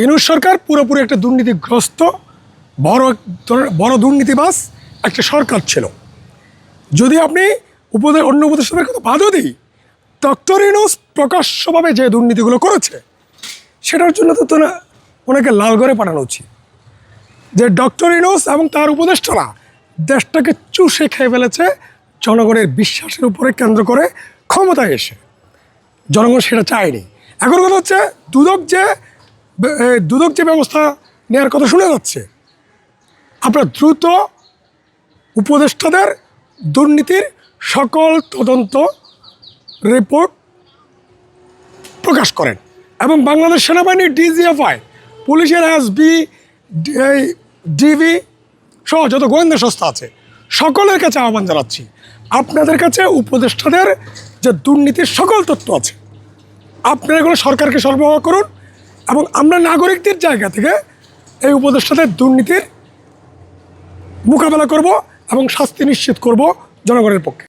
ইউনূস সরকার পুরোপুরি একটা দুর্নীতিগ্রস্ত বড় দুর্নীতিবাজ একটা সরকার ছিল। যদি আপনি অন্য উপদেষ্টাদের কথা বাদও দিই, ডক্টর ইউনূস প্রকাশ্যভাবে যে দুর্নীতিগুলো করেছে সেটার জন্য তো ওনাকে লালঘরে পাঠানো উচিত। যে ডক্টর ইউনূস এবং তার উপদেষ্টারা দেশটাকে চুষে খেয়ে ফেলেছে জনগণের বিশ্বাসের উপরে কেন্দ্র করে ক্ষমতায় এসে। জনগণ সেটা চায়নি। এখন কথা হচ্ছে দুদক যে ব্যবস্থা নেওয়ার কথা শোনা যাচ্ছে, আপনারা দ্রুত উপদেষ্টাদের দুর্নীতির সকল তদন্ত রিপোর্ট প্রকাশ করেন এবং বাংলাদেশ সেনাবাহিনীর ডিজিএফআই, পুলিশের এসবি, ডিবি সহ যত গোয়েন্দা সংস্থা আছে সকলের কাছে আহ্বান জানাচ্ছি, আপনাদের কাছে উপদেষ্টাদের যে দুর্নীতির সকল তথ্য আছে আপনারা এগুলো সরকারকে সরবরাহ করুন এবং আমরা নাগরিকদের জায়গা থেকে এই উপদেষ্টাদের দুর্নীতির মোকাবেলা করব এবং শাস্তি নিশ্চিত করব জনগণের পক্ষে।